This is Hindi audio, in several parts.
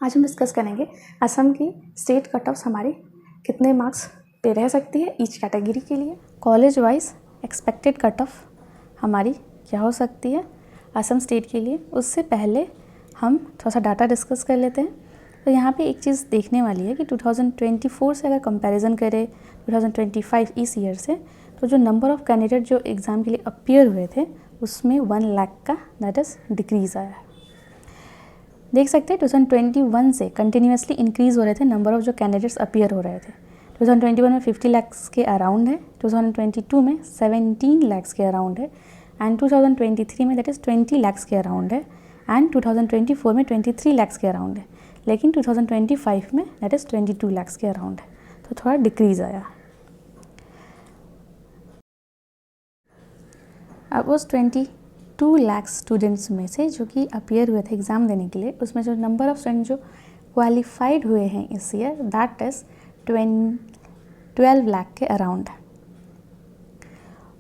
आज हम डिस्कस करेंगे असम की स्टेट कट ऑफ्स हमारी कितने मार्क्स पे रह सकती है ईच कैटेगरी के लिए। College wise expected cut of हमारी क्या हो सकती है असम स्टेट के लिए। उससे पहले हम थोड़ा सा डाटा डिस्कस कर लेते हैं। तो यहाँ पे एक चीज़ देखने वाली है कि 2024 से अगर कंपैरिजन करें 2025 इस ईयर से, तो जो नंबर ऑफ़ कैंडिडेट जो एग्ज़ाम के लिए अपीयर हुए थे उसमें 1 लाख का दैट इज़ डिक्रीज़ आया है। देख सकते हैं 2021 से कंटिन्यूसली इंक्रीज़ हो रहे थे नंबर ऑफ़ जो कैंडिडेट्स अपीयर हो रहे थे। 2021 में 50 लाख्स के अराउंड है, 2022 में 17 लाख्स के अराउंड है, एंड 2023 में दैट इज़ 20 लाख्स के अराउंड है, एंड 2024 में 23 लाख्स के अराउंड है। लेकिन 2025 में दैट इज़ 22 लाख्स के अराउंड है, तो थोड़ा डिक्रीज़ आया। अब उस 22 लाख स्टूडेंट्स में से जो कि अपीयर हुए थे एग्ज़ाम देने के लिए, उसमें जो नंबर ऑफ़ स्टूडेंट जो क्वालिफाइड हुए हैं इस ईयर दैट इज़ 12 लाख के अराउंड है,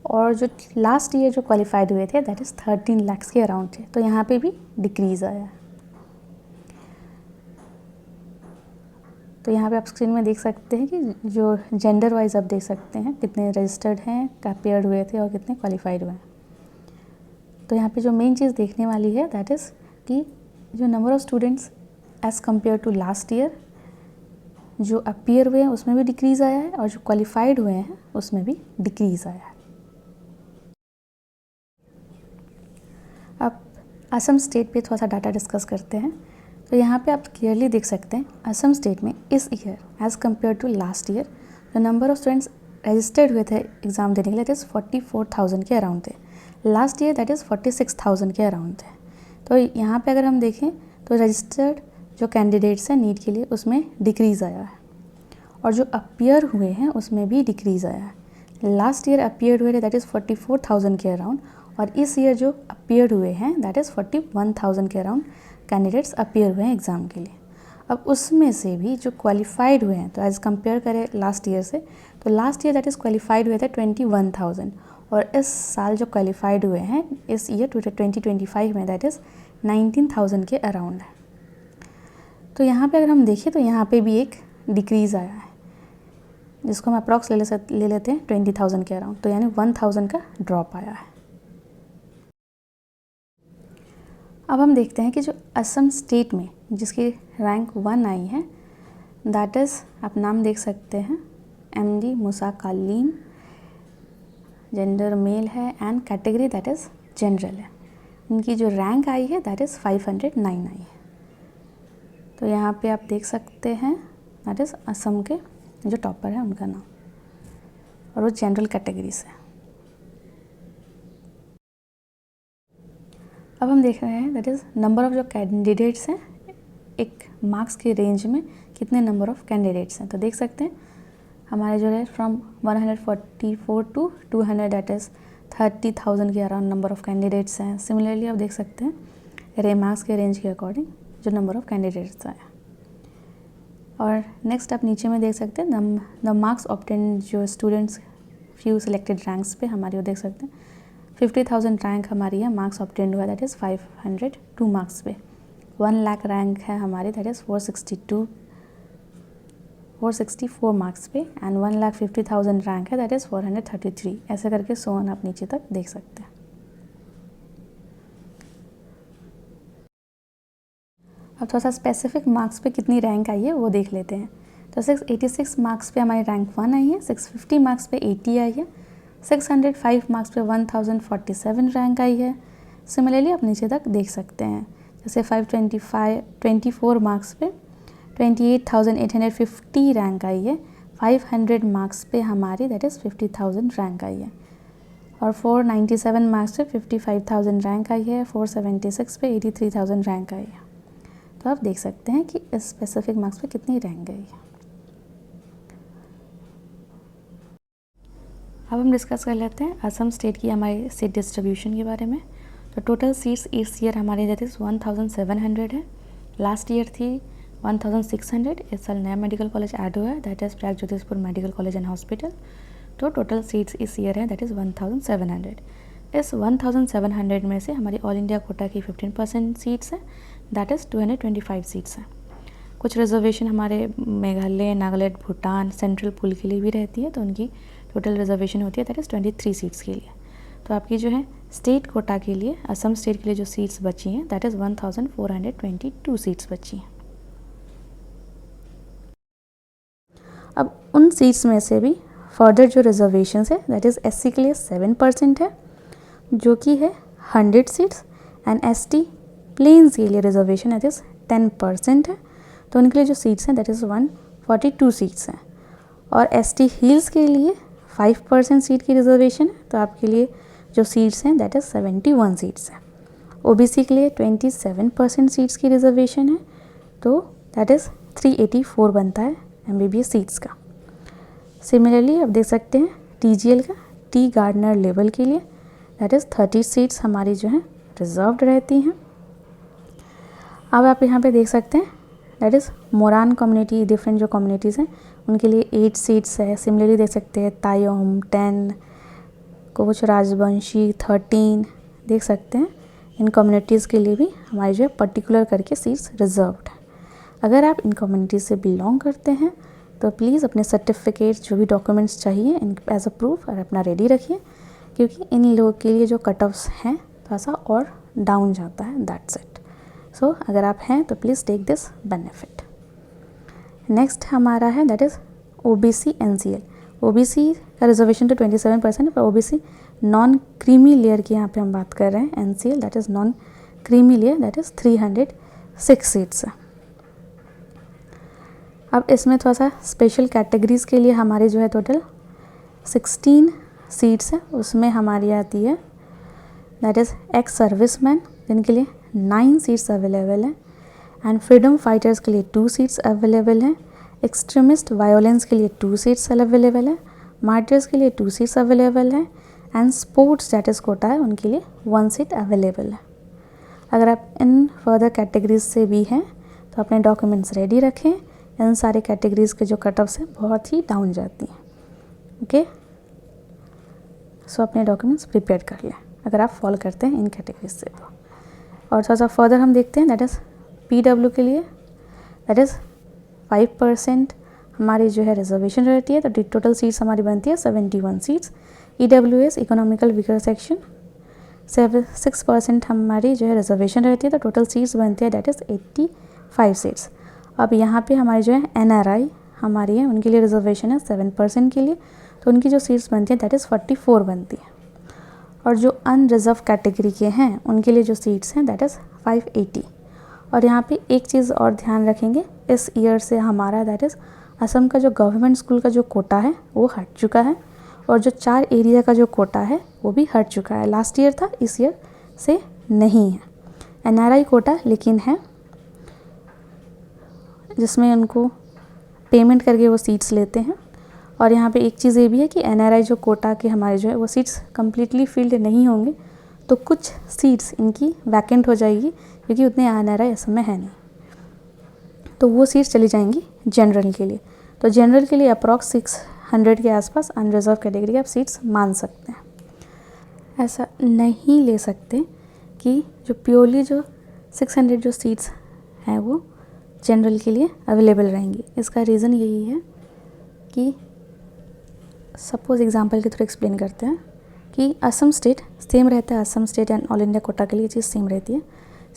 और जो लास्ट ईयर जो क्वालिफाइड हुए थे दैट इज़ 13 लाख्स के अराउंड थे। तो यहाँ पे भी डिक्रीज़ आया है। तो यहाँ पे आप स्क्रीन में देख सकते हैं कि जो जेंडर वाइज आप देख सकते हैं कितने रजिस्टर्ड हैं, अपीयर्ड हुए थे और कितने क्वालिफाइड हुए हैं। तो यहाँ पे जो मेन चीज़ देखने वाली है दैट इज़ कि जो number of students as compare to last year जो अपीयर हुए हैं उसमें भी डिक्रीज़ आया है, और जो क्वालिफाइड हुए हैं उसमें भी डिक्रीज़ आया है। अब असम स्टेट पे थोड़ा सा डाटा डिस्कस करते हैं। तो यहाँ पे आप क्लियरली देख सकते हैं असम स्टेट में इस year as compare to last year जो नंबर ऑफ़ स्टूडेंट्स रजिस्टर्ड हुए थे एग्ज़ाम देने के लिए दैट इज़ 44,000 के अराउंड थे। लास्ट ईयर दैट इज़ 46,000 के अराउंड थे। तो यहाँ पे अगर हम देखें तो रजिस्टर्ड जो कैंडिडेट्स हैं नीट के लिए उसमें डिक्रीज़ आया है, और जो अपीयर हुए हैं उसमें भी डिक्रीज़ आया है। लास्ट ईयर अपीयर हुए थे दैट इज़ 44,000 के अराउंड, और इस ईयर जो अपीयर हुए हैं दैट इज़ 41,000 के अराउंड कैंडिडेट्स अपीयर हुए हैं एग्ज़ाम के लिए। अब उसमें से भी जो क्वालिफाइड हुए हैं, तो एज़ कंपेयर करें लास्ट ईयर से, तो last year that is qualified हुए थे 21,000, और इस साल जो क्वालिफाइड हुए हैं इस ईयर 2025 में दैट इज़ 19,000 के अराउंड है। तो यहाँ पे अगर हम देखें तो यहाँ पे भी एक डिक्रीज़ आया है, जिसको हम अप्रॉक्स ले लेते हैं 20,000 के अराउंड, तो यानी 1,000 का ड्रॉप आया है। अब हम देखते हैं कि जो असम स्टेट में जिसकी रैंक 1 आई है दैट इज़ आप नाम देख सकते हैं MD मुसा कालीन, जेंडर मेल है, and category that is general है। इनकी जो रैंक आई है दैट इज़ 509 आई है। तो यहाँ पे आप देख सकते हैं दैट इज़ असम के जो टॉपर है उनका नाम, और वो जनरल कैटेगरी से। अब हम देख रहे हैं दैट इज़ नंबर ऑफ़ जो कैंडिडेट्स हैं एक मार्क्स के रेंज में कितने नंबर ऑफ़ कैंडिडेट्स हैं। तो देख सकते हैं हमारे जो है फ्रॉम 144 टू 200 दैट इज़ 30,000 के अराउंड नंबर ऑफ़ कैंडिडेट्स हैं। सिमिलरली आप देख सकते हैं रे मार्क्स के रेंज के अकॉर्डिंग जो नंबर ऑफ़ कैंडिडेट्स हैं। और नेक्स्ट आप नीचे में देख सकते हैं द मार्क्स ऑब्टेन जो स्टूडेंट्स फ्यू सिलेक्टेड रैंक्स पे हमारी वो देख सकते हैं 50,000 रैंक हमारी है, मार्क्स ऑब्टेंड हुआ दैट इज़ 502 मार्क्स पे। 1 लाख रैंक है हमारी दैट इज़ 464 मार्क्स पे, एंड 1,50,000 रैंक है दैट इज़ 433। ऐसे करके सोन आप नीचे तक देख सकते हैं। अब थोड़ा सा स्पेसिफिक मार्क्स पे कितनी रैंक आई है वो देख लेते हैं। तो 686 मार्क्स पे हमारी रैंक 1 आई है, 650 मार्क्स पे 80 आई है, 605 मार्क्स पे 1047 रैंक आई है। सिमिलरली आप नीचे तक देख सकते हैं जैसे 524 मार्क्स पे 28,850 रैंक आई है, 500 मार्क्स पे हमारी दैट इज़ 50,000 रैंक आई है, और 497 मार्क्स पे 55,000 रैंक आई है, 476 पे 83,000 रैंक आई है। तो आप देख सकते हैं कि इस स्पेसिफिक मार्क्स पे कितनी रैंक गई है। अब हम डिस्कस कर लेते हैं असम स्टेट की हमारी सीट डिस्ट्रीब्यूशन के बारे में। तो टोटल सीट्स इस ईयर हमारी दैट इज़ 1,700 है, लास्ट ईयर थी 1,600। इस साल नया मेडिकल कॉलेज ऐड हुआ है that is Prayag Jyotishpur medical college and hospital. तो टोटल सीट्स इस ईयर है दैट इज़ 1,700। इस 1,700 में से हमारी ऑल इंडिया कोटा की 15% सीट्स है दैट इज़ 225 सीट्स हैं। कुछ रिजर्वेशन हमारे मेघालय, नागालैंड, भूटान, सेंट्रल पूल के लिए भी रहती है, तो उनकी टोटल रिजर्वेशन होती है दैट इज़ 23 सीट्स के लिए। तो आपकी जो है स्टेट कोटा के लिए, असम स्टेट के लिए जो सीट्स बची हैं दैट इज़ 1422 सीट्स बची हैं। अब उन सीट्स में से भी फर्दर जो रिजर्वेशन है दैट इज़ एससी के लिए 7% है जो कि है 100 सीट्स, एंड एसटी प्लेन्स के लिए रिजर्वेशन दैट इज़ 10% है, तो उनके लिए जो सीट्स हैं दैट इज़ 142 सीट्स हैं। और एसटी हील्स के लिए 5% सीट की रिजर्वेशन है, तो आपके लिए जो सीट्स हैं दैट इज़ 71 सीट्स हैं। ओबीसी के लिए 27% सीट्स की रिजर्वेशन है, तो दैट इज़ 384 बनता है एमबीबीएस सीट्स का। सिमिलरली आप देख सकते हैं टीजीएल का, टी गार्डनर लेवल के लिए दैट इज़ 30 सीट्स हमारी जो है रिजर्व्ड रहती हैं। अब आप यहाँ पे देख सकते हैं that is Moran community, different जो कम्युनिटीज़ हैं उनके लिए 8 सीट्स है। सिमिलरली देख सकते हैं तायोम 10, कोच राजवंशी 13, देख सकते हैं इन कम्युनिटीज़ के लिए भी हमारी जो है पर्टिकुलर करके सीट्स रिजर्व्ड है। अगर आप इन कम्युनिटीज़ से बिलोंग करते हैं तो प्लीज़ अपने सर्टिफिकेट्स जो भी डॉक्यूमेंट्स चाहिए इन एज अ प्रूफ और अपना रेडी रखिए, क्योंकि इन लोगों के लिए जो कट ऑफ्स हैं थोड़ा सा और डाउन जाता है, दैट्स इट। सो अगर आप हैं तो please take this benefit. Next हमारा है that is OBC NCL. OBC का रिजर्वेशन तो 27% है, पर ओबीसी नॉन क्रीमी लेयर की यहाँ पे हम बात कर रहे हैं। NCL that is non creamy layer that is 306 seats है। अब इसमें थोड़ा सा स्पेशल कैटेगरीज़ के लिए हमारी जो है टोटल 16 सीट्स है, उसमें हमारी आती है दैट इज़ एक्स सर्विसमैन जिनके लिए 9 सीट्स अवेलेबल हैं, एंड फ्रीडम फाइटर्स के लिए 2 सीट्स अवेलेबल हैं, एक्सट्रीमिस्ट वायोलेंस के लिए 2 सीट्स अवेलेबल है, मार्टर्स के लिए 2 सीट्स अवेलेबल है, and sports that is quota है उनके लिए 1 सीट अवेलेबल है। अगर आप इन फर्दर कैटेगरीज से भी हैं तो अपने डॉक्यूमेंट्स रेडी रखें, इन सारे कैटेगरीज़ के जो कट ऑफ्स हैं बहुत ही डाउन जाती हैं। ओके, सो अपने डॉक्यूमेंट्स प्रिपेयर कर लें अगर आप फॉलो करते हैं इन कैटेगरीज से। तो और थोड़ा सा फर्दर हम देखते हैं दैट इज़ पीडब्ल्यू के लिए दैट इज़ 5% हमारी जो है रिजर्वेशन रहती है, तो टोटल सीट्स हमारी बनती है 71 seats. EWS economical weaker section 6% हमारी जो है रिजर्वेशन रहती है, तो टोटल सीट्स बनती है दैट इज़ 85 सीट्स। अब यहाँ पे हमारी जो है एनआरआई हमारी है, उनके लिए रिजर्वेशन है 7% के लिए, तो उनकी जो सीट्स बनती है दैट इज़ 44 बनती है। और जो अनरिजर्व कैटेगरी के हैं उनके लिए जो सीट्स हैं दैट इज़ 580। और यहाँ पे एक चीज़ और ध्यान रखेंगे, इस ईयर से हमारा दैट इज़ असम का जो गवर्नमेंट स्कूल का जो कोटा है वो हट चुका है, और जो 4 एरिया का जो कोटा है वो भी हट चुका है। लास्ट ईयर था, इस ईयर से नहीं है। एनआरआई कोटा लेकिन है, जिसमें उनको पेमेंट करके वो सीट्स लेते हैं। और यहाँ पे एक चीज़ ये भी है कि एनआरआई जो कोटा के हमारे जो है वो सीट्स कम्प्लीटली फिल्ड नहीं होंगे, तो कुछ सीट्स इनकी वैकेंट हो जाएगी क्योंकि उतने एनआरआई असम में है नहीं, तो वो सीट्स चली जाएंगी जनरल के लिए। तो जनरल के लिए अप्रॉक्स 600 के आसपास अनरिजर्व कैटेगरी आप सीट्स मान सकते हैं। ऐसा नहीं ले सकते कि जो प्योरली जो 600 जो सीट्स हैं वो जनरल के लिए अवेलेबल रहेंगी। इसका रीज़न यही है कि सपोज़ एग्जांपल के थ्रू एक्सप्लेन करते हैं कि असम स्टेट सेम रहता है, Assam state and all India quota के लिए चीज़ सेम रहती है।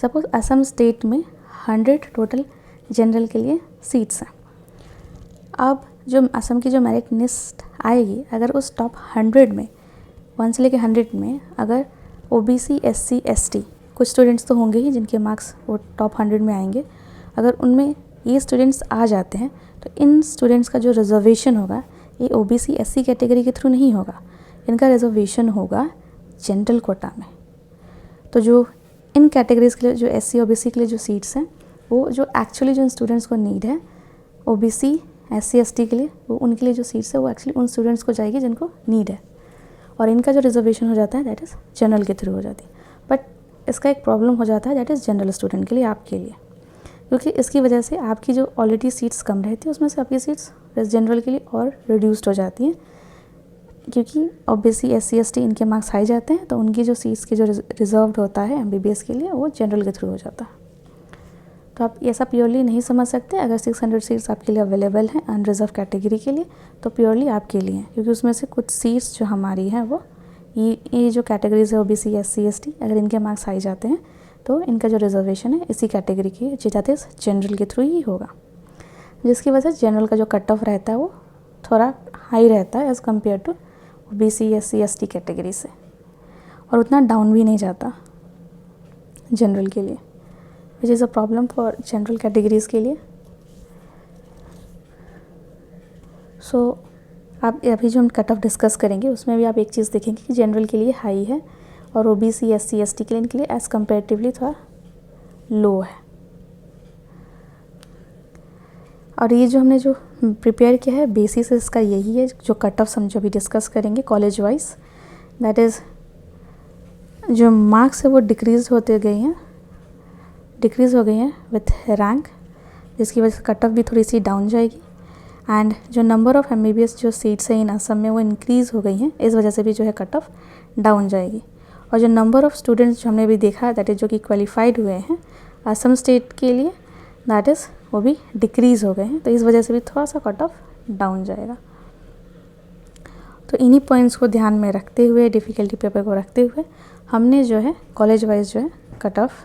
सपोज़ असम स्टेट में 100 टोटल जनरल के लिए सीट्स हैं। अब जो असम की जो मेरिट लिस्ट आएगी, अगर उस टॉप 100 में 1 से लेकर 100 में अगर ओबीसी, एससी, एसटी कुछ स्टूडेंट्स तो होंगे ही जिनके मार्क्स वो टॉप 100 में आएंगे, अगर उनमें ये स्टूडेंट्स आ जाते हैं तो इन स्टूडेंट्स का जो रिजर्वेशन होगा ये ओबीसी, एससी कैटेगरी के थ्रू नहीं होगा, इनका रिजर्वेशन होगा जनरल कोटा में। तो जो इन कैटेगरीज़ के लिए जो एससी, ओबीसी के लिए जो सीट्स हैं वो जो एक्चुअली जो स्टूडेंट्स को नीड है ओबीसी, एससी, एसटी के लिए, वो उनके लिए जो सीट्स है वो एक्चुअली उन स्टूडेंट्स को जाएगी जिनको नीड है, और इनका जो रिजर्वेशन हो जाता है दैट इज़ जनरल के थ्रू हो जाती है। बट इसका एक प्रॉब्लम हो जाता है दैट इज़ जनरल स्टूडेंट के लिए, आपके लिए, क्योंकि इसकी वजह से आपकी जो ऑलरेडी सीट्स कम रहती है उसमें से आपकी सीट्स जनरल के लिए और रिड्यूस्ड हो जाती हैं, क्योंकि ओबीसी, एससी, एसटी इनके मार्क्स हाई जाते हैं, तो उनकी जो सीट्स की जो रिजर्व्ड होता है एमबीबीएस के लिए वो जनरल के थ्रू हो जाता है। तो आप ऐसा प्योरली नहीं समझ सकते। अगर 600 सीट्स आपके लिए अवेलेबल हैं अनरिजर्व कैटेगरी के लिए तो प्योरली आपके लिए हैं, क्योंकि उसमें से कुछ सीट्स जो हमारी हैं वो ये जो कैटेगरीज है OBC SC ST, अगर इनके मार्क्स हाई जाते हैं तो इनका जो रिजर्वेशन है इसी कैटेगरी की जाते जनरल के थ्रू ही होगा, जिसकी वजह से जनरल का जो कट ऑफ रहता है वो थोड़ा हाई रहता है as compare to OBC SC ST category से, और उतना डाउन भी नहीं जाता जनरल के लिए, which is a problem for general categories के लिए। सो आप अभी जो हम कट ऑफ डिस्कस करेंगे उसमें भी आप एक चीज़ देखेंगे कि जनरल के लिए हाई है और OBC SC ST के लिए इनके लिए एज़ कम्पेरेटिवली थोड़ा लो है। और ये जो हमने जो प्रिपेयर किया है बेसिस इसका यही है, जो कट ऑफ हम जो भी डिस्कस करेंगे कॉलेज वाइज, दैट इज़ जो मार्क्स है वो डिक्रीज़ हो गई हैं विथ रैंक, जिसकी वजह से कट ऑफ भी थोड़ी सी डाउन जाएगी। एंड जो नंबर ऑफ़ MBBS जो सीट्स हैं इन असम में वो इंक्रीज़ हो गई हैं, इस वजह से भी जो है कट ऑफ डाउन जाएगी। और जो नंबर ऑफ़ स्टूडेंट्स जो हमने भी देखा दैट इज़ जो कि क्वालिफाइड हुए हैं असम स्टेट के लिए, दैट इज़ वो भी डिक्रीज़ हो गए हैं, तो इस वजह से भी थोड़ा सा कट ऑफ डाउन जाएगा। तो इन्हीं पॉइंट्स को ध्यान में रखते हुए, डिफ़िकल्टी पेपर को रखते हुए हमने जो है कॉलेज वाइज जो है कट ऑफ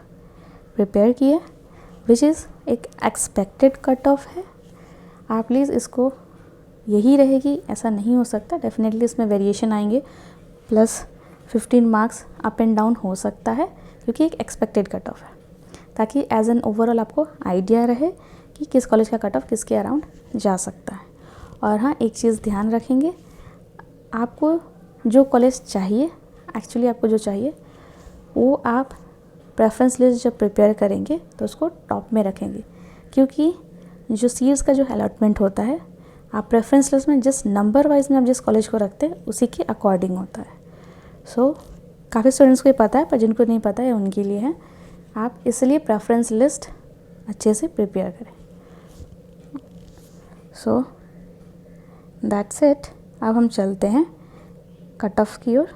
प्रिपेयर किया, विच इज़ एक एक्सपेक्टेड कट ऑफ है। आप प्लीज़ इसको यही रहेगी ऐसा नहीं हो सकता, डेफिनेटली इसमें वेरिएशन आएंगे, plus 15 marks up and down हो सकता है, क्योंकि एक एक्सपेक्टेड कट ऑफ है, ताकि एज एन ओवरऑल आपको आइडिया रहे कि किस कॉलेज का कट ऑफ किसके अराउंड जा सकता है। और हाँ, एक चीज़ ध्यान रखेंगे, आपको जो कॉलेज चाहिए, एक्चुअली आपको जो चाहिए वो आप प्रेफरेंस लिस्ट जब प्रिपेयर करेंगे तो उसको टॉप में रखेंगे, क्योंकि जो सीट्स का जो अलॉटमेंट होता है आप प्रेफरेंस लिस्ट में जिस नंबर वाइज में आप जिस कॉलेज को रखते हैं उसी के अकॉर्डिंग होता है। सो काफ़ी स्टूडेंट्स को ये पता है, पर जिनको नहीं पता है उनके लिए है, आप इसलिए प्रेफरेंस लिस्ट अच्छे से प्रिपेयर करें। So that's it. अब हम चलते हैं कट ऑफ की ओर।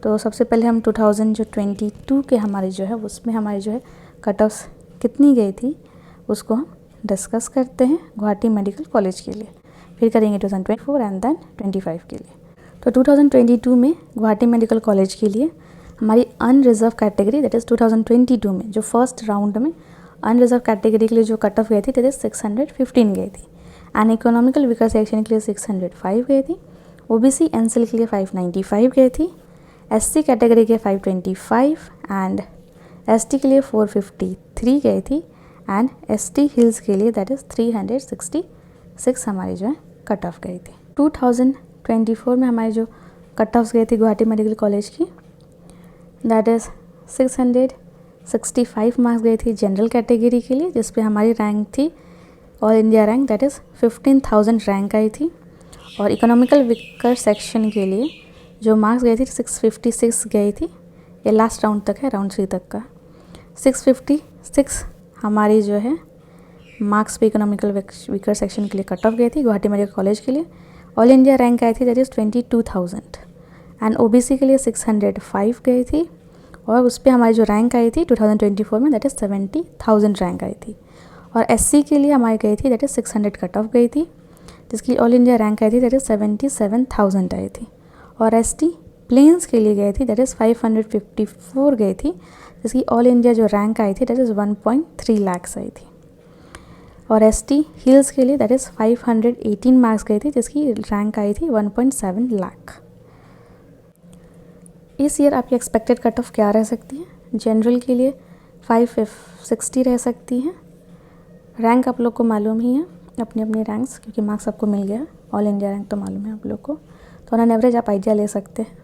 तो सबसे पहले हम 2022 के हमारे जो है उसमें हमारी जो है कट ऑफ कितनी गई थी उसको हम डिस्कस करते हैं गुवाहाटी मेडिकल कॉलेज के लिए, फिर करेंगे 2024 एंड देन 25 के लिए। तो 2022 में गुवाहाटी मेडिकल कॉलेज के लिए हमारी अनरिजर्व कैटेगरी दैट इज़ 2022 में जो फर्स्ट राउंड में अनरिजर्व कैटेगरी के लिए जो कट ऑफ गई थी दैट इज़ 615 गई थी, एंड इकोनॉमिकल वीकर सेक्शन के लिए 605 गई थी, OBC NCL के लिए 595 गई थी, SC कैटेगरी के 525 एंड ST के लिए 453 गई थी, एंड ST हिल्स के लिए दैट इज़ 366 हमारी जो है कट ऑफ गई थी। 2024 में हमारी जो कट ऑफ्स गई थी गुवाहाटी मेडिकल कॉलेज की दैट इज़ 665 मार्क्स गई थी जनरल कैटेगरी के लिए, जिस पे हमारी रैंक थी all India rank that is 15,000 rank आई थी। और इकोनॉमिकल वीकर सेक्शन के लिए जो मार्क्स गए थे 656 गई थी, ये लास्ट राउंड तक है, राउंड 3 तक का 656 हमारी जो है मार्क्स पे इकोनॉमिकल वीकर सेक्शन के लिए कट ऑफ गई थी गुवाहाटी मेडिकल कॉलेज के लिए। ऑल इंडिया रैंक आई थी दैट इज़ 22,000 एंड OBC के लिए 605 गई थी, और उस पर हमारी जो रैंक आई थी 2024 में दैट इज़ 70,000 रैंक आई थी। और SC के लिए हमारी गई थी दैट इज़ 600 कट ऑफ गई थी, जिसकी ऑल इंडिया रैंक आई थी दैट इज़ 77,000 आई थी। और ST प्लेन्स के लिए गई थी दैट इज़ 554 गई थी, जिसकी ऑल इंडिया जो रैंक आई थी दैट इज़ 1.3 लाख्स आई थी। और ST हिल्स के लिए दैट इज़ 518 मार्क्स गई थी, जिसकी रैंक आई थी 1.7 लाख। इस ईयर आपकी एक्सपेक्टेड कट ऑफ क्या रह सकती है? जनरल के लिए 560 रह सकती है। रैंक आप लोग को मालूम ही है, अपनी अपनी रैंक्स, क्योंकि मार्क्स आपको मिल गया। ऑल इंडिया रैंक तो मालूम है आप लोग को, तो ऑन एवरेज आप आइडिया ले सकते हैं।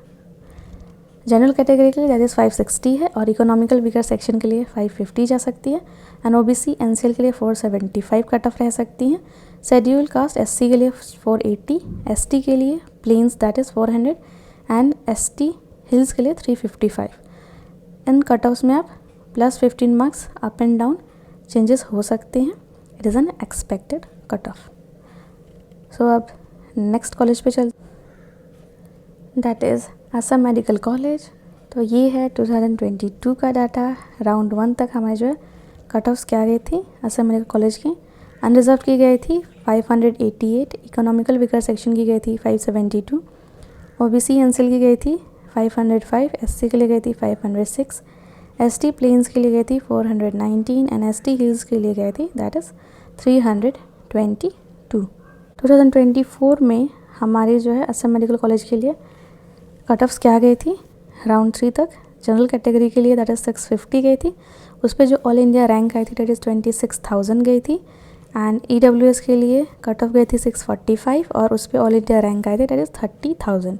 जनरल कैटेगरी के लिए दैट इज़ 560 है, और इकोनॉमिकल वीकर सेक्शन के लिए 550 जा सकती है, एंड OBC NCL के लिए 475 कट ऑफ रह सकती हैं। शेड्यूल कास्ट SC के लिए 480, ST के लिए plains that is 400 and ST hills के लिए 355। इन कट ऑफ्स में आप plus 15 marks up and down changes हो सकते हैं। It is an expected cut off. So अब नेक्स्ट कॉलेज पे चलते, that is Assam medical college. तो ये है 2022 का डाटा, राउंड 1 तक हमारे जो है कट ऑफ्स क्या गई थी असम मेडिकल कॉलेज की, अनरिजर्व की गई थी 588, इकोनॉमिकल वीकर सेक्शन की गई थी 572, ओबीसी एनसीएल की गई थी 505, एससी के लिए गई थी 506, एसटी प्लेन्स के लिए गई थी 419 एंड एसटी हिल्स के लिए गई थी दैट इज़ 322। 2024 में हमारी जो है असम मेडिकल कॉलेज के लिए कट ऑफ्स क्या गई थी राउंड 3 तक। जनरल कैटेगरी के लिए दैट इज़ 650 गई थी, उस पर जो ऑल इंडिया रैंक आई थी दैट इज़ 26,000 गई थी। एंड ईडब्ल्यूएस के लिए कट ऑफ गई थी 645 और उस पर ऑल इंडिया रैंक आई थी दैट इज़ 30,000।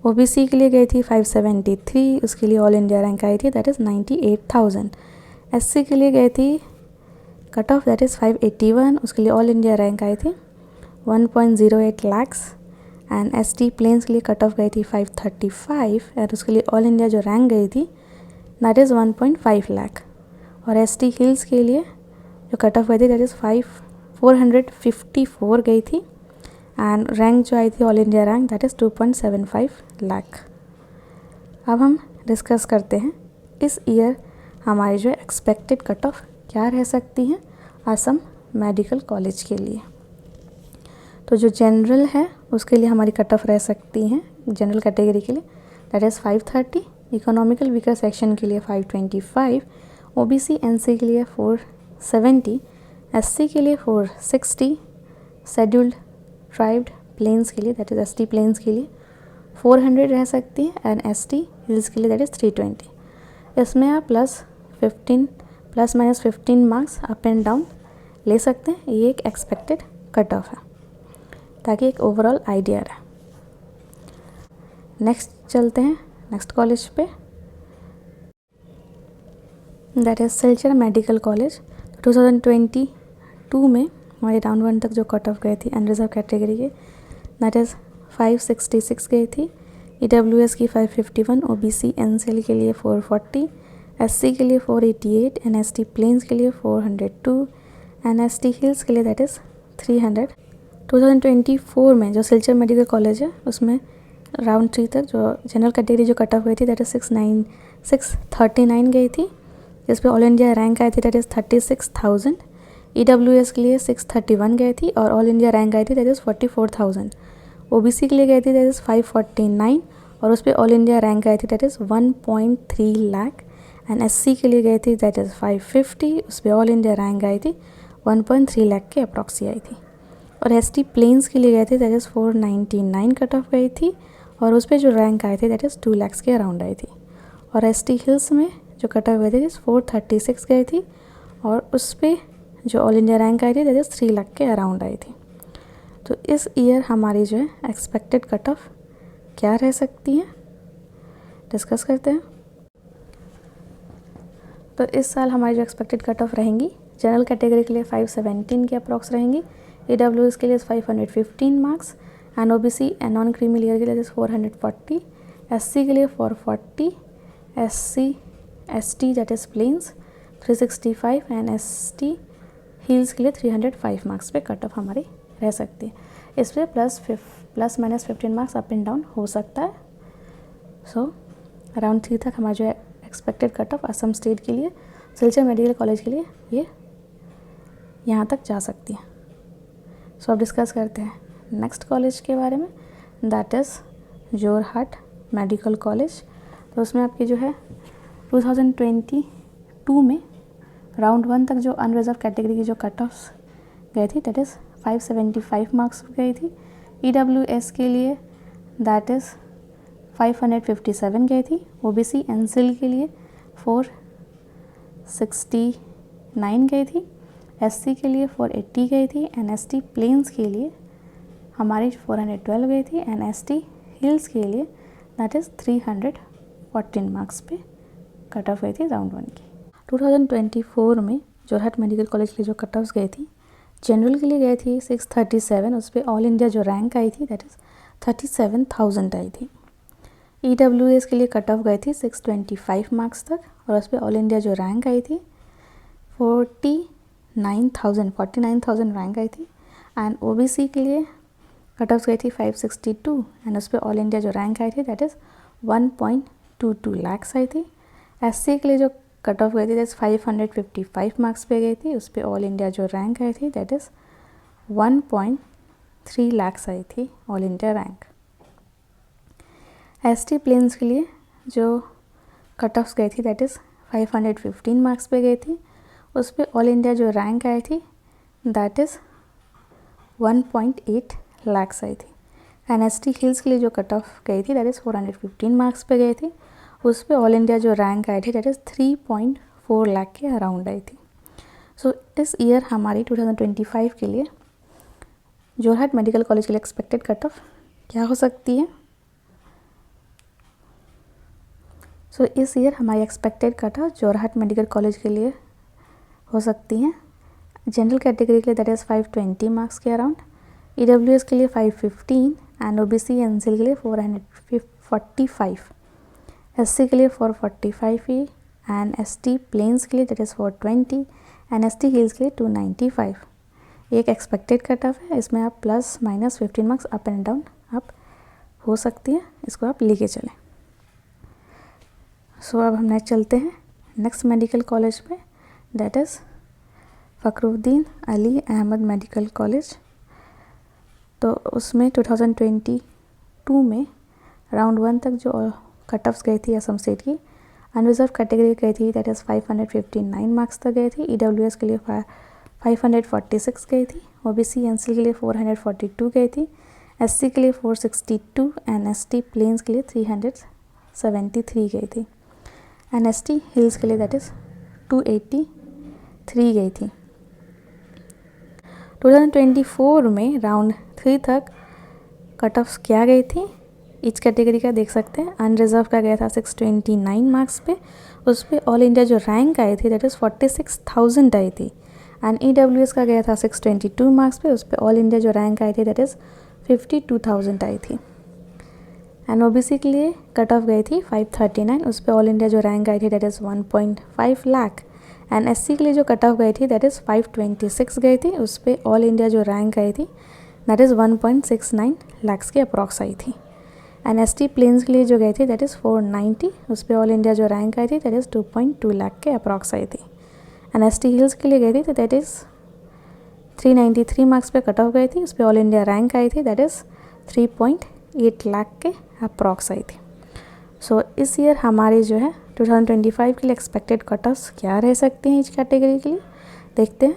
ओबीसी के लिए गई थी 573, उसके लिए ऑल इंडिया रैंक आई थी दैट इज़ 98,000। एससी के लिए गई थी कट ऑफ दैट इज़ 581, उसके लिए ऑल इंडिया रैंक आई थी 1.08 lakhs। एंड एसटी प्लेन्स के लिए कट ऑफ गई थी 535 और उसके लिए ऑल इंडिया जो रैंक गई थी दैट इज़ 1.5 लाख। और एसटी हिल्स के लिए जो कट ऑफ गई थी दैट इज़ 454 गई थी एंड रैंक जो आई थी all India rank that is 2.75 lakh. अब हम डिस्कस करते हैं इस ईयर हमारी जो एक्सपेक्टेड कट ऑफ क्या रह सकती हैं असम मेडिकल कॉलेज के लिए। तो जो जनरल है उसके लिए हमारी कट ऑफ रह सकती हैं जनरल कैटेगरी के लिए that is 530, economical weaker section के लिए 525, ओबीसी एनसी के लिए 470, एससी के लिए 460, शेड्यूल्ड ट्राइब्ड प्लेन्स के लिए दैट इज़ एसटी प्लेन्स के लिए 400 रह सकती है एंड एसटी हिल्स के लिए दैट इज़ 320। इसमें आप plus minus 15 marks up and down ले सकते हैं, ये एक एक्सपेक्टेड कट ऑफ है ताकि एक ओवरऑल आइडिया रहे। नेक्स्ट चलते हैं नेक्स्ट कॉलेज पे that is Silchar medical college. 2022 में हमारे राउंड 1 तक जो कट ऑफ गए थी अनरिजर्व कैटेगरी के दैट इज़ 566 गई थी, ईडब्ल्यूएस की 551, ओबीसी एनसीएल के लिए 440, एससी के लिए 488 एंड एसटी प्लेन्स के लिए 402 एंड एसटी हिल्स के लिए दैट इज़ 300। 2024 में जो सिलचर मेडिकल कॉलेज है उसमें राउंड 3 तक जो जनरल कैटेगरी जो कट ऑफ गई थी दैट इज़ 639 गई थी, जिस पे ऑल इंडिया रैंक आई थी दैट इज़ 36,000। ईडब्ल्यूएस के लिए 631 गई थी और ऑल इंडिया रैंक आई थी दैट इज़ 44,000। ओबीसी के लिए गई थी दैट इज़ 549 और उस पर ऑल इंडिया रैंक आई थी that is 1.3 lakh. And SC के लिए गई थी दैट इज़ 550, उस पर ऑल इंडिया रैंक आई थी 1.3 लाख के अप्रॉक्सी आई थी। और एसटी प्लेन्स के लिए गए थे दैट इज़ 499 कट ऑफ गई थी और उस पर जो रैंक आए थे दैट इज़ 2 लाख के अराउंड आई थी। और एसटी हिल्स में जो कट ऑफ गए थे 436 गई थी और उस पर जो ऑल इंडिया रैंक आई थी दैट इज़ 3 लाख के अराउंड आई थी। तो इस ईयर हमारी जो है एक्सपेक्टेड कट ऑफ क्या रह सकती है डिस्कस करते हैं। तो इस साल हमारी जो एक्सपेक्टेड कट ऑफ रहेंगी जनरल कैटेगरी के लिए 517 के अप्रॉक्स रहेंगी, ईडब्ल्यूएस के लिए 515 marks and OBC and non creamy layer के लिए 440, एससी के लिए 440, ST that is plains 365 and ST hills के लिए 305 मार्क्स पे कट ऑफ हमारी रह सकती है। इस पर plus minus 15 marks up and down हो सकता है। सो अराउंड 3 तक हमारा जो है expected cut of Assam state के लिए सिलचर मेडिकल कॉलेज के लिए ये यहाँ तक जा सकती है। सो अब डिस्कस करते हैं नेक्स्ट कॉलेज के बारे में that is Jorhat medical college. तो उसमें आपकी जो है 2022 में राउंड 1 तक जो अनरिजर्व कैटेगरी की जो कट ऑफ गई थी दैट इज़ 575 मार्क्स गई थी। ईडब्ल्यूएस के लिए दैट इज़ 557 गई थी, ओबीसी एनसीएल के लिए 469 गई थी, एससी के लिए 480 गई थी एंड एसटी प्लेन्स के लिए हमारी 412 गई थी एंड एसटी हिल्स के लिए दैट इज़ 314 मार्क्स पे कट ऑफ गई थी राउंड 1 की। 2024 में जोरहाट मेडिकल कॉलेज की जो कट ऑफ्स गई थी जनरल के लिए गई थी 637, उस पर ऑल इंडिया जो रैंक आई थी दैट इज़ 37,000 आई थी। ईडब्ल्यूएस के लिए कट ऑफ गई थी 625 मार्क्स तक और उस पर ऑल इंडिया जो रैंक आई थी 49,000 रैंक आई थी। एंड ओबीसी के लिए कट ऑफ गई थी 562 एंड उस पर ऑल इंडिया जो रैंक आई थी दैट इज़ 1.22 लाख्स आई थी। एससी के लिए जो कट ऑफ गई थी दैट इज़ 555 मार्क्स पे गई थी, उस पर ऑल इंडिया जो रैंक आई थी दैट इज़ 1.3 लाख आई थी all India rank. ST plains के लिए जो कट ऑफ्स गई थी दैट इज़ 515 मार्क्स पे गई थी, उस पर ऑल इंडिया जो रैंक आई थी दैट इज़ 1.8 लाख आई थी। एंड एसटी हिल्स के लिए जो कट ऑफ गई थी दैट इज़ 415 मार्क्स पे गई थी, उस पर ऑल इंडिया जो रैंक आई थी दैट इज़ 3.4 लाख के अराउंड आई थी। सो इस ईयर हमारी 2025 के लिए जोरहाट मेडिकल कॉलेज के लिए एक्सपेक्टेड कट ऑफ क्या हो सकती है? सो इस ईयर हमारी expected cut of Jorhat medical college के लिए हो सकती है जनरल कैटेगरी के लिए दैट इज़ 520 मार्क्स के अराउंड, ईडब्ल्यूएस के लिए 515 एंड ओबीसी एनसीएल के लिए 445, एससी के लिए 445 ही एंड एसटी प्लेन्स के लिए that is 420 and ST hills के लिए 295। एक एक्सपेक्टेड कट ऑफ है, इसमें आप plus minus 15 marks up and down आप हो सकती है, इसको आप लेके चलें। सो अब हम नेक्स्ट चलते हैं नेक्स्ट मेडिकल कॉलेज पे that is Fakhruddin Ali Ahmed medical college. तो उसमें 2022 में राउंड 1 तक जो कट ऑफ्स गई थी असम स्टेट की, अनरिजर्व कैटेगरी गई थी दैट इज़ 559 मार्क्स तक गई थी, ईडब्ल्यूएस के लिए 546 गई थी, ओबीसी एनसीएल के लिए 442 गई थी, एससी के लिए 462 एंड एसटी प्लेन्स के लिए 373 गई थी एंड एसटी हिल्स के लिए दैट इज़ 283 गई थी। 2024 में राउंड 3 तक कट ऑफ्स क्या गई थी ईच कैटेगरी का देख सकते हैं। अनरिजर्व का गया था 629 मार्क्स पे, उस पर ऑल इंडिया जो रैंक आई थी दैट इज़ 46,000 आई थी एंड ईडब्ल्यूएस का गया था 622 मार्क्स पे, उस पर ऑल इंडिया जो रैंक आई थी दैट इज़ 52,000 आई थी एंड ओबीसी के लिए कट ऑफ गई थी 539, उस पर ऑल इंडिया जो रैंक आई थी that is 1.5 lakh and SC के लिए जो कट ऑफ गई थी दैट इज़ 526 गई थी, उस पर ऑल इंडिया जो रैंक आई थी दैट इज़ 1.69 लाख्स की अप्रॉक्स आई थी एंड एसटी प्लेन्स के लिए जो गई थी दैट इज़ 490, उस पर ऑल इंडिया जो रैंक आई थी दैट इज़ 2.2 लाख के अप्रॉक्स आई थी एंड एसटी हिल्स के लिए गई थी तो दैट इज़ 393 मार्क्स पे कट ऑफ गई थी, उस पर ऑल इंडिया रैंक आई थी दैट इज़ 3.8 लाख के अप्रॉक्स आई थी। सो इस ईयर हमारी जो है 2025 के लिए एक्सपेक्टेड कट ऑफ्स क्या रह सकती हैं इस कैटेगरी के लिए देखते हैं।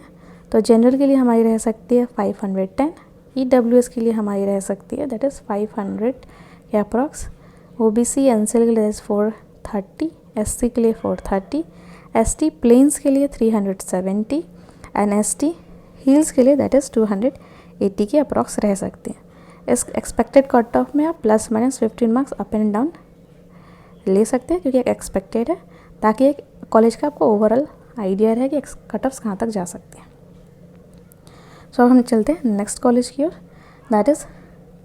तो जनरल के लिए हमारी रह सकती है 510, ईडब्ल्यूएस के लिए हमारी रह सकती है दैट इज़ 500 के अप्रॉक्स, ओबीसी एनसीएल के लिए 430, एससी के लिए 430, एसटी प्लेन्स के लिए 370 एंड एसटी हिल्स के लिए दैट इज़ 280 के अप्रॉक्स रह सकते हैं। इस एक्सपेक्टेड कट ऑफ में आप plus minus 15 marks up and down ले सकते हैं क्योंकि एक एक्सपेक्टेड है, ताकि एक कॉलेज का आपको ओवरऑल आइडिया रहे कि कट ऑफ्स कहाँ तक जा सकते हैं। सो अब हम चलते हैं नेक्स्ट कॉलेज की ओर that is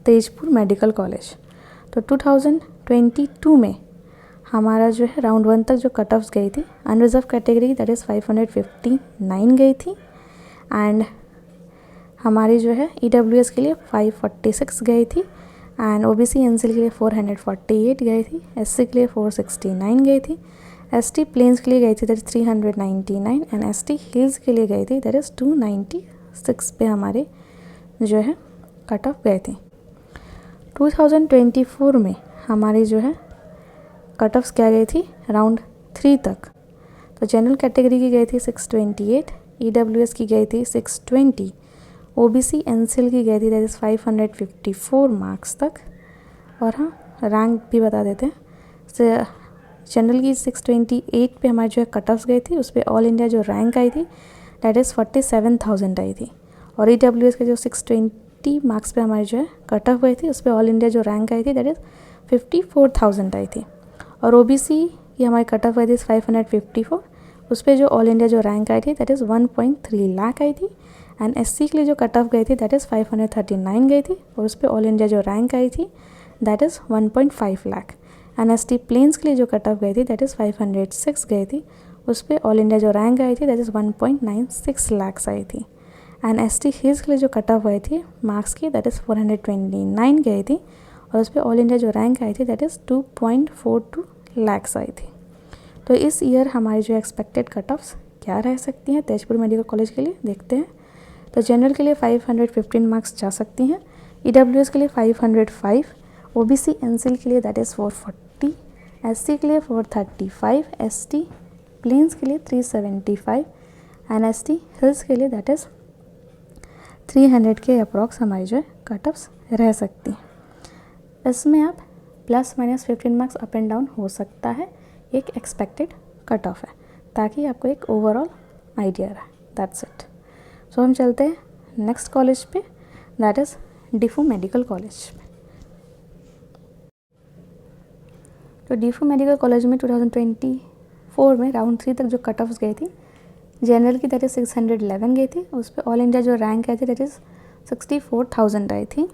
Tezpur medical college. तो 2022 में हमारा जो है राउंड 1 तक जो कट ऑफ्स गई थी अनरिजर्व कैटेगरी दैट इज़ 559 गई थी एंड हमारी जो है ईडब्ल्यूएस के लिए 546 गई थी एंड ओबीसी एनसीएल के लिए 448 गई थी, एससी के लिए 469 गई थी, एसटी प्लेन्स के लिए गई थी that is 399 and ST hills के लिए गई थी दैट इज़ 296 पे हमारे जो है कट ऑफ गए थे। 2024 में हमारी जो है कट ऑफ्स क्या गई थी राउंड 3 तक। तो जनरल कैटेगरी की गई थी 628, ईडब्ल्यूएस की गई थी 620, ओबीसी एनसीएल की गई थी दैट इज़ 554 मार्क्स तक। और हाँ रैंक भी बता देते हैं, जनरल की 628 पे हमारी जो है कट ऑफ्स गई थी, उस पर ऑल इंडिया जो रैंक आई थी दैट इज़ 47,000 आई थी और ईडब्ल्यूएस के जो 620 मार्क्स पे हमारी जो है कट ऑफ गई थी, उस पर ऑल इंडिया जो रैंक आई थी दैट इज़ 54,000 आई थी और ओबीसी की हमारी कट ऑफ गई थी 554, उस पर जो ऑल इंडिया जो रैंक आई थी दैट इज़ 1.3 लाख आई थी एंड एससी के लिए जो कट ऑफ गई थी दैट इज़ 539 गई थी और उस पर ऑल इंडिया जो रैंक आई थी that is 1.5 lakh and ST plains के लिए जो कट ऑफ गई थी दैट इज़ 506 गई थी, उस पर ऑल इंडिया जो रैंक आई थी दैट इज़ 1.96 लाख आई थी एंड एसटी हिल्स के लिए जो कट ऑफ गई थी मार्क्स की दैट इज़ 429 गई थी और उस पर ऑल इंडिया जो रैंक आई थी दैट इज़ 2.42 लाख्स आई थी। तो इस ईयर हमारी जो एक्सपेक्टेड कट ऑफ्स क्या रह सकती हैं तेजपुर मेडिकल कॉलेज के लिए, देखते हैं। तो जनरल के लिए 515 मार्क्स जा सकती हैं, EWS के लिए 505, OBC एनसीएल के लिए दैट इज़ 440, SC के लिए 435, ST प्लेन्स के लिए 375 एंड ST हिल्स के लिए दैट इज़ 300 के अप्रॉक्स हमारी जो है कट ऑफ्स रह सकती हैं। इसमें आप ±15 मार्क्स अप एंड डाउन हो सकता है, एक एक्सपेक्टेड कट ऑफ है, ताकि आपको एक ओवरऑल आइडिया रहे। That's it. सो हम चलते हैं नेक्स्ट कॉलेज पे, that is Diphu medical college. तो डिफू मेडिकल कॉलेज में 2024 में राउंड 3 तक जो कट ऑफ्स गई थी, जनरल की दैट इज़ 611 गई थी, उस पर ऑल इंडिया जो रैंक आई थी दैट इज़ 64,000 आई थी।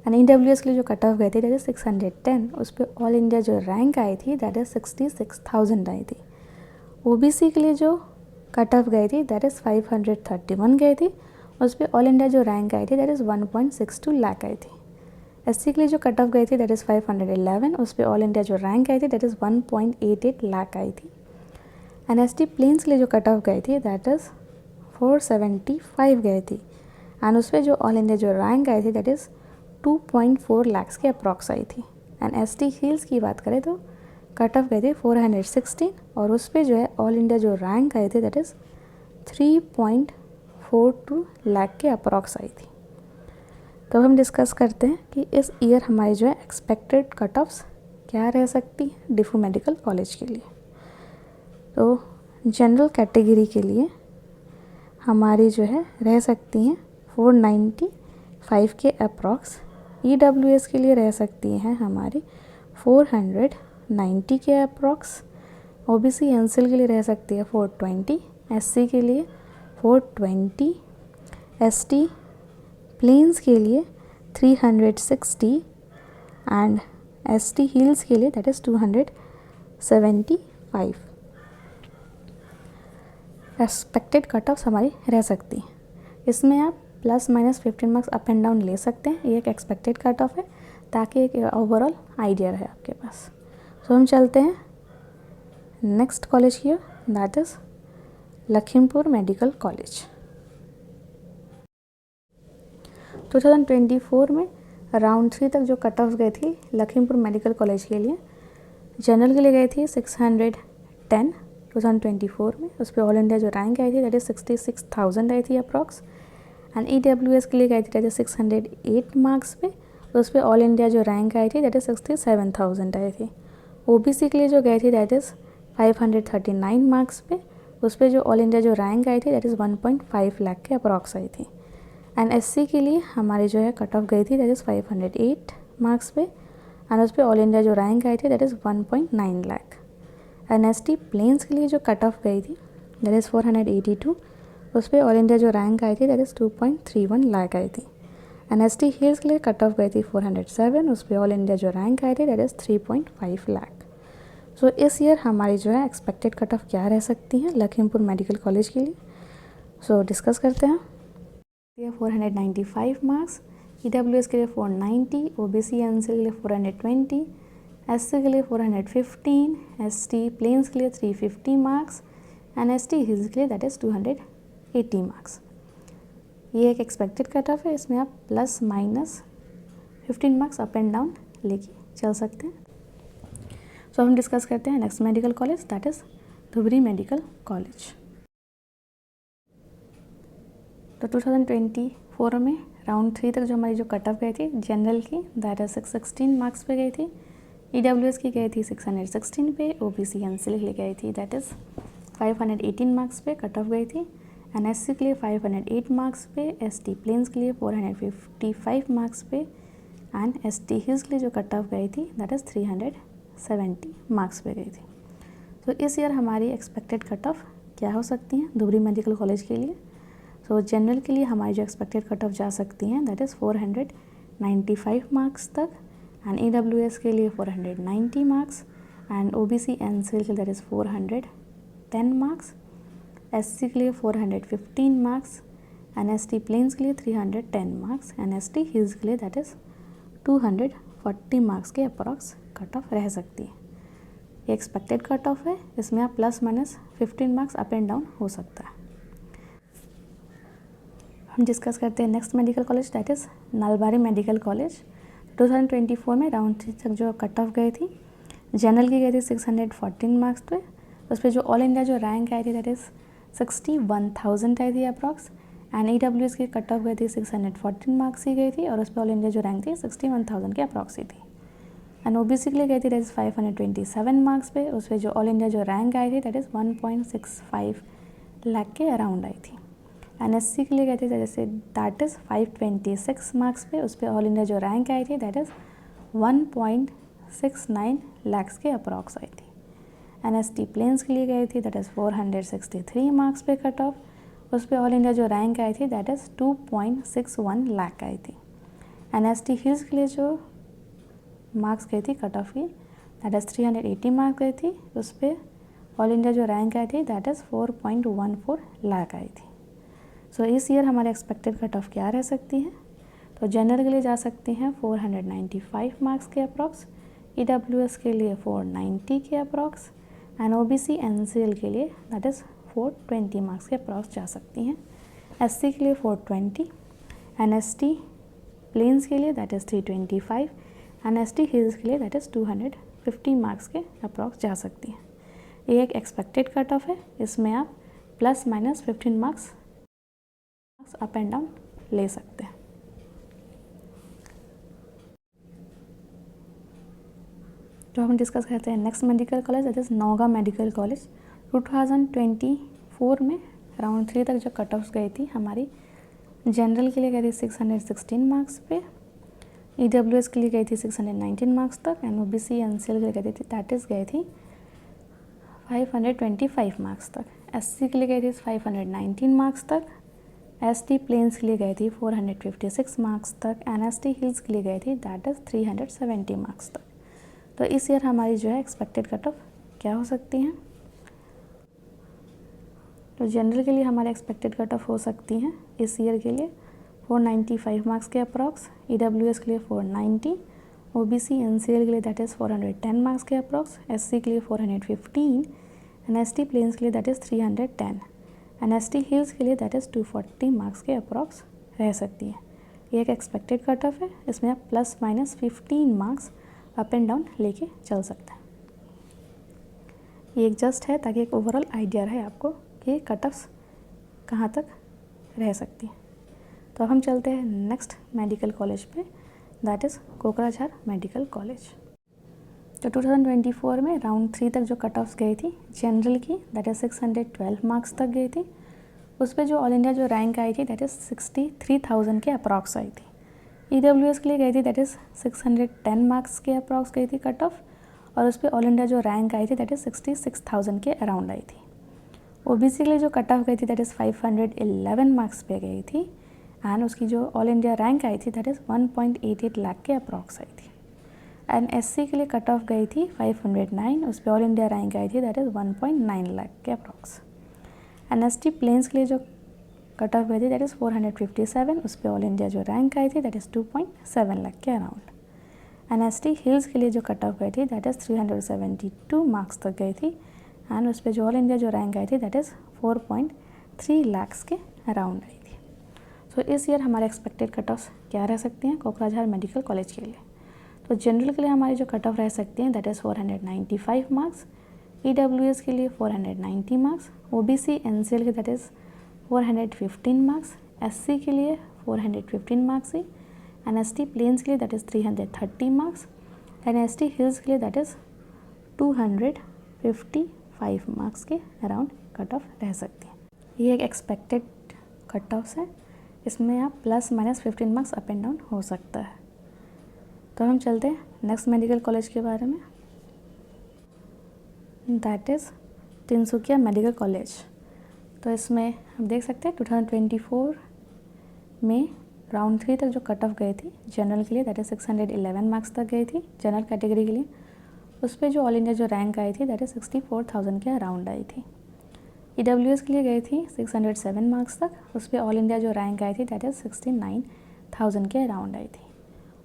एंड EWS के लिए जो कट ऑफ गई थी दैट इज़ 610, उस पर ऑल इंडिया जो रैंक आई थी दैट इज़ 66,000 आई थी। OBC के लिए जो कट ऑफ गई थी दैट इज़ 531 गई थी, उस पर ऑल इंडिया जो रैंक आई थी दैट इज़ 1.62 लाख आई थी। SC के लिए जो कट ऑफ गई थी दैट इज़ 511, उस पर ऑल इंडिया जो रैंक आई थी दैट इज़ 1.88 लाख आई थी। एंड ST प्लेन्स के लिए जो कट ऑफ गई थी दैट इज़ 475 गई थी, एंड उस पर जो ऑल इंडिया जो रैंक आई थी दैट इज़ 2.4 लाख्स के अप्रॉक्स आई थी। एंड ST हिल्स की बात करें तो कट ऑफ गई थी 416, और उस पर जो है ऑल इंडिया जो रैंक आई थी दैट इज़ 3.42 लाख के अप्रॉक्स आई थी। तो हम डिस्कस करते हैं कि इस ईयर हमारी जो है एक्सपेक्टेड कट ऑफ्स क्या रह सकती है डिफू मेडिकल कॉलेज के लिए। तो जनरल कैटेगरी के लिए हमारी जो है रह सकती हैं 495 के अप्रॉक्स, EWS के लिए रह सकती हैं हमारी 490 के अप्रॉक्स, OBC एनसीएल के लिए रह सकती है 420, SC के लिए 420, ST प्लेन्स के लिए 360 एंड ST हिल्स के लिए that is 275 expected cut offs हमारी रह सकती हैं। इसमें आप ±15 मार्क्स अप एंड डाउन ले सकते हैं, ये एक एक्सपेक्टेड कट ऑफ है, ताकि एक ओवरऑल आइडिया रहे आपके पास। सो हम चलते हैं नेक्स्ट कॉलेज की, that is Lakhimpur medical college. 2024 में राउंड 3 तक जो कट ऑफ गई थी लखीमपुर मेडिकल कॉलेज के लिए, जनरल के लिए गई थी 610 2024 में, उस पर ऑल इंडिया जो रैंक आई थी दैट इज़ 66,000 आई थी अप्रॉक्स। एंड EWS के लिए गई थी दैट इज़ 608 मार्क्स पे, उस पर ऑल इंडिया जो रैंक आई थी दैट इज़ 67,000 आई थी। OBC के लिए जो गई थी दैट इज़ 539 मार्क्स पे, उस पर जो ऑल इंडिया जो रैंक आई थी दैट इज़ 1.5 लाख के अप्रॉक्स आई थी। एंड SC के लिए हमारी जो है कट ऑफ गई थी दैट इज़ 508 मार्क्स पे, एंड उस पर ऑल इंडिया जो रैंक आई थी that is 1.9 lakh. And ST plains के लिए जो कट ऑफ गई थी दैट इज़ 482, उस पर ऑल इंडिया जो रैंक आई थी दैट इज़ 2.31 लाख आई थी। एंड ST हिल्स के लिए कट ऑफ गई थी 407, उस पर ऑल इंडिया जो रैंक आई थी दैट इज़ 3.5 लाख। सो इस ईयर हमारी जो है एक्सपेक्टेड कट ऑफ क्या रह सकती हैं लखीमपुर मेडिकल कॉलेज के लिए। सो डिस्कस करते हैं। 495 मार्क्स, EWS के लिए 490, OBC एनसीएल के लिए 420, SC के लिए 415, ST प्लेन्स के लिए 350 मार्क्स एंड ST हिल्स के लिए दैट इज़ 280 मार्क्स। ये एक एक्सपेक्टेड कट ऑफ है, इसमें आप ±15 मार्क्स अप एंड डाउन लेके चल सकते हैं। सो हम डिस्कस करते हैं next medical college, that is Dhubri medical college. तो 2024 में राउंड 3 तक जो हमारी जो कट ऑफ गई थी जनरल की दैट इज़ 616 मार्क्स पे गई थी, EWS की गई थी 616 पे, OBC एनसीएल के लिए गई थी दैट इज़ 518 मार्क्स पे कट ऑफ गई थी, एंड SC के लिए 508 मार्क्स पे, ST प्लेन्स के लिए 455 मार्क्स पे, एंड ST हिल्स के लिए जो कट ऑफ गई थी दैट इज़ 370 मार्क्स पे गई थी। तो इस ईयर हमारी एक्सपेक्टेड कट ऑफ क्या हो सकती हैं धुबरी मेडिकल कॉलेज के लिए। सो जनरल के लिए हमारी जो एक्सपेक्टेड कट ऑफ जा सकती हैं दैट इज़ 495 मार्क्स तक, एंड EWS के लिए 490 मार्क्स, एंड OBC एनसीएल के लिए दैट इज़ 410 मार्क्स, SC के लिए 415 मार्क्स, एंड ST प्लेन्स के लिए 310 मार्क्स, एंड ST हिल्स के लिए दैट इज़ 240 मार्क्स के अप्रॉक्स कट ऑफ रह सकती है। ये एक्सपेक्टेड कट ऑफ है, इसमें आप plus minus 15 marks up and down हो सकता है। हम डिस्कस करते हैं next medical college, that is Nalbari medical college. 2024 में राउंड 3 तक जो कट ऑफ गई थी, जनरल की गई थी 614 मार्क्स पे, उस पर जो ऑल इंडिया जो रैंक आई थी दैट इज़ 61,000 आई थी अप्रॉक्स, एंड EWS की कट ऑफ गई थी 614 मार्क्स की गई थी और उस पर ऑल इंडिया जो रैंक थी 61,000 के अप्रॉक्स ही थी। एंड OBC के लिए गई थी दैट इज़ 527 मार्क्स पे, उस पर जो ऑल इंडिया जो रैंक आई थी दैट इज़ 1.65 लाख के अराउंड आई थी। एंड SC के लिए गई थी जैसे दैट इज़ 526 मार्क्स पे, उस पर ऑल इंडिया जो रैंक आई थी दैट इज़ 1.69 लाख्स के अप्रॉक्स आई थी। एंड ST प्लेन्स के लिए गई थी दैट इज़ 463 मार्क्स पे कट ऑफ, उस पर ऑल इंडिया जो रैंक आई थी दैट इज़ 2.61 लाख आई थी। एंड ST हिल्स के लिए जो मार्क्स गई थी कट ऑफ की दैट इज़ 380 मार्क्स गई थी, उस पर ऑल इंडिया जो रैंक आई थी दैट इज़ 4.14 लाख आई थी। सो इस ईयर हमारे एक्सपेक्टेड कट ऑफ क्या रह सकती है? तो जनरल के लिए जा सकते हैं 495 मार्क्स के अप्रॉक्स, EWS के लिए 490 के अप्रॉक्स, एंड OBC NCL के लिए दैट इज़ 420 मार्क्स के अप्रॉक्स जा सकती हैं। SC के लिए 420, एंड ST प्लेन्स के लिए that is 325, and ST hills के लिए दैट इज़ 250 मार्क्स के अप्रॉक्स जा सकती हैं। ये एक एक्सपेक्टेड कट ऑफ है, इसमें आप plus minus 15 marks up and down ले सकते हैं। जो हम डिस्कस करते हैं next medical college that is Nagaon medical college. 2024 में राउंड 3 तक जो कट ऑफ्स गई थी हमारी, जनरल के लिए गई थी 616 मार्क्स पे, EWS के लिए गई थी 619 मार्क्स तक, एंड OBC NCL के लिए गई थी दैट इज़ गई थी 525 मार्क्स तक। SC के लिए गई थी 519 मार्क्स तक, ST प्लेन्स के लिए गई थी 456 मार्क्स तक, एंड ST हिल्स के लिए गई थी दैट इज़ 370 मार्क्स तक। तो इस ईयर हमारी जो है एक्सपेक्टेड कट ऑफ क्या हो सकती हैं? तो जनरल के लिए हमारे एक्सपेक्टेड कट ऑफ हो सकती हैं इस ईयर के लिए 495 मार्क्स के अप्रॉक्स, EWS के लिए 490, OBC NCL के लिए दैट इज़ 410 मार्क्स के अप्रॉक्स, SC के लिए 415, एंड ST प्लेन्स के लिए that is 310, and ST hills के लिए दैट इज़ 240 मार्क्स के अप्रॉक्स रह सकती है। ये एक एक्सपेक्टेड कट ऑफ है, इसमें आप plus minus 15 marks up and down लेके चल सकते हैं। ये एक जस्ट है ताकि एक ओवरऑल आइडिया रहे आपको कि कट ऑफ्स कहाँ तक रह सकती हैं। तो अब हम चलते हैं नेक्स्ट मेडिकल कॉलेज पे, that is Kokrajhar medical college. तो 2024 में राउंड 3 तक जो कट ऑफ्स गई थी जनरल की दैट इज़ 612 मार्क्स तक गई थी, उस पर जो ऑल इंडिया जो रैंक आई थी दैट इज़ 63,000 के अप्रॉक्स आई थी। EWS के लिए गई थी दैट इज़ 610 मार्क्स के अप्रॉक्स गई थी कट ऑफ, और उस पर ऑल इंडिया जो रैंक आई थी दैट इज़ 66,000 के अराउंड आई थी। OBC के लिए जो कट ऑफ गई थी दैट इज़ 511 मार्क्स पे गई थी, एंड उसकी जो ऑल इंडिया रैंक आई थी दैट इज़ 1.88 लाख के अप्रॉक्स आई थी। एंड SC के लिए कट ऑफ गई थी 509, उस पर ऑल इंडिया रैंक आई थी दैट इज़ 1.9 लाख के अप्रॉक्स। एंड ST प्लेन्स के लिए जो कट ऑफ गई थी दैट इज़ 457, उस पर ऑल इंडिया जो रैंक आई थी दैट इज़ 2.7 लाख के अराउंड। एंड ST हिल्स के लिए जो कट ऑफ गई थी दैट इज़ 372 मार्क्स तक गई थी, एंड उस पर जो ऑल इंडिया जो रैंक आई थी दैट इज़ 4.3 लाख्स के अराउंड आई थी। सो इस ईयर हमारे एक्सपेक्टेड कट ऑफ्स क्या रह सकती हैं कोकराझार मेडिकल कॉलेज के लिए? तो जनरल के लिए हमारी जो कट ऑफ रह सकती हैं दैट इज़ 495 मार्क्स, EWS के लिए 490 मार्क्स, OBC NCL के दैट इज़ 415 मार्क्स, SC के लिए 415 मार्क्स ही, एंड ST प्लेन्स के लिए that is 330 marks, and ST hills के लिए दैट इज़ 255 मार्क्स के अराउंड कट ऑफ रह सकती है। ये एक एक्सपेक्टेड कट ऑफ्स है, इसमें आप plus minus 15 marks up and down हो सकता है। तो हम चलते हैं नेक्स्ट मेडिकल कॉलेज के बारे में, that is Tinsukia medical college. तो इसमें हम देख सकते हैं 2024 में राउंड 3 तक जो कट ऑफ गए थी जनरल के लिए दैट इज़ 611 मार्क्स तक गई थी जनरल कैटेगरी के लिए, उस पर जो ऑल इंडिया जो रैंक आई थी दैट इज़ 64,000 के अराउंड आई थी। EWS के लिए गई थी 607 मार्क्स तक, उस पर ऑल इंडिया जो रैंक आई थी दैट इज़ 69,000 के अराउंड आई थी।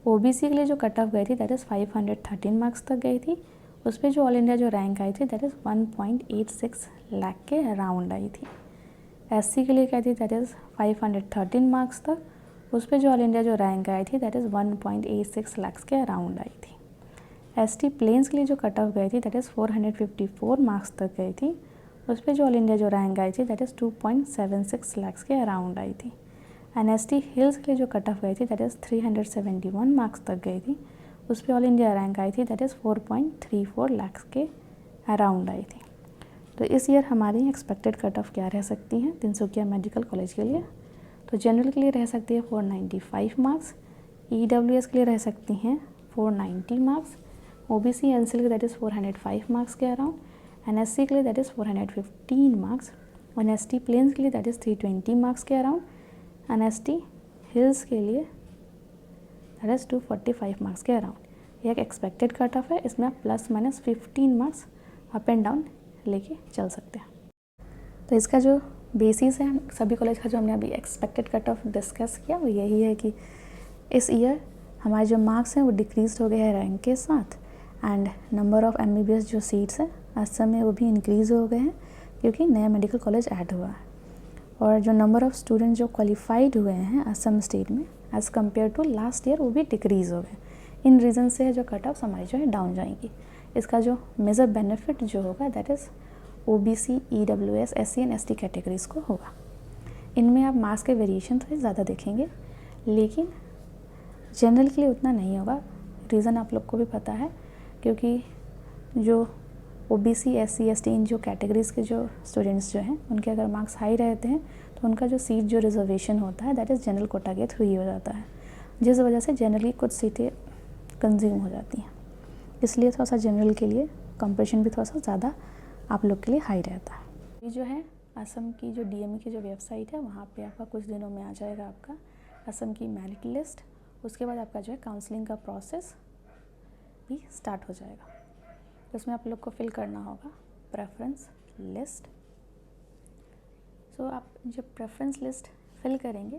OBC के लिए जो कट ऑफ गई थी दैट इज़ 513 मार्क्स तक गई थी, उस पर जो ऑल इंडिया जो रैंक आई थी दैट इज़ 1.86 लाख के अराउंड आई थी। SC के लिए क्या थी दैट इज़ 513 मार्क्स तक, उस पर जो ऑल इंडिया जो रैंक आई थी दैट इज़ 1.86 लाख के अराउंड आई थी। ST प्लेन्स के लिए जो कट ऑफ गई थी दैट इज़ 454 मार्क्स तक गई थी, उस पर जो ऑल इंडिया जो रैंक आई थी दैट इज़ 2.76 लाख के अराउंड आई थी। एंड ST हिल्स के लिए जो कट ऑफ गई थी दैट इज़ 371 मार्क्स तक गई थी, उस पर ऑल इंडिया रैंक आई थी दैट इज़ 4.34 लाख के अराउंड आई थी। तो इस ईयर हमारी एक्सपेक्टेड कट ऑफ क्या रह सकती हैं तिनसुकिया मेडिकल कॉलेज के लिए? तो जनरल के लिए रह सकती है 495 मार्क्स, EWS के लिए रह सकती हैं 490 मार्क्स, OBC NCL के दैट इज़ 405 मार्क्स के अराउंड, एंड SC के लिए दैट इज़ 415 मार्क्स, और ST प्लेन्स के लिए दैट इज़ 320 मार्क्स के अराउंड, एंड ST हिल्स के लिए दैट इज़ 245 मार्क्स के अराउंड। ये एक एक्सपेक्टेड कट ऑफ है, इसमें आप ±15 मार्क्स अप एंड डाउन लेके चल सकते हैं। तो इसका जो बेसिस है सभी कॉलेज का जो हमने अभी एक्सपेक्टेड कट ऑफ डिस्कस किया वो यही है कि इस ईयर हमारे जो मार्क्स हैं वो डिक्रीज हो गए हैं रैंक के साथ, एंड नंबर ऑफ़ MBBS जो सीट्स हैं असम में वो भी इंक्रीज़ हो गए हैं क्योंकि नया मेडिकल कॉलेज ऐड हुआ है, और जो नंबर ऑफ़ स्टूडेंट जो क्वालिफाइड हुए हैं असम स्टेट में as compare to last year वो भी डिक्रीज़ हो गए। इन रीज़न से जो कट ऑफ हमारी जो है डाउन जाएंगी। इसका जो मेजर बेनिफिट जो होगा that is OBC, EWS, SC and ST categories को होगा। इनमें आप मार्क्स के वेरिएशन थोड़े ज़्यादा देखेंगे, लेकिन जनरल के लिए उतना नहीं होगा। रीज़न आप लोग को भी पता है, क्योंकि जो OBC, SC, ST इन जो कैटेगरीज़ के जो स्टूडेंट्स जो हैं उनके अगर मार्क्स हाई रहते हैं तो उनका जो सीट जो रिजर्वेशन होता है दैट इज़ जनरल कोटा के थ्रू ही हो जाता है, जिस वजह से जनरली कुछ सीटें कंज्यूम हो जाती हैं। इसलिए थोड़ा सा जनरल के लिए कंपटीशन भी थोड़ा सा ज़्यादा आप लोग के लिए हाई रहता है। ये जो है असम की जो DME की जो वेबसाइट है वहाँ पे आपका कुछ दिनों में आ जाएगा आपका असम की मेरिट लिस्ट। उसके बाद आपका जो है काउंसलिंग का प्रोसेस भी स्टार्ट हो जाएगा। तो उसमें आप लोग को फिल करना होगा प्रेफरेंस लिस्ट। सो आप जब प्रेफरेंस लिस्ट फिल करेंगे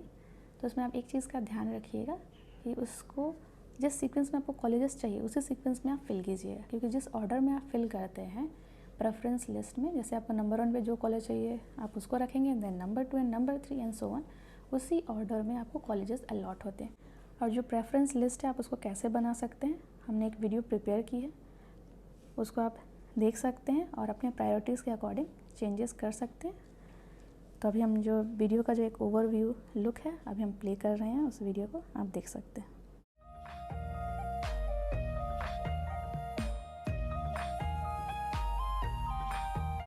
तो उसमें आप एक चीज़ का ध्यान रखिएगा कि उसको जिस सीक्वेंस में आपको कॉलेजेस चाहिए उसी सीक्वेंस में आप फिल कीजिएगा, क्योंकि जिस ऑर्डर में आप फिल करते हैं प्रेफरेंस लिस्ट में, जैसे आपको नंबर 1 पे जो कॉलेज चाहिए आप उसको रखेंगे, then number 2 and number 3 and so on, उसी ऑर्डर में आपको कॉलेजेस अलॉट होते हैं। और जो प्रेफरेंस लिस्ट है आप उसको कैसे बना सकते हैं, हमने एक वीडियो प्रिपेयर की है, उसको आप देख सकते हैं और अपने प्रायोरिटीज़ के अकॉर्डिंग चेंजेस कर सकते हैं। तो अभी हम जो वीडियो का जो एक ओवरव्यू लुक है अभी हम प्ले कर रहे हैं, उस वीडियो को आप देख सकते हैं।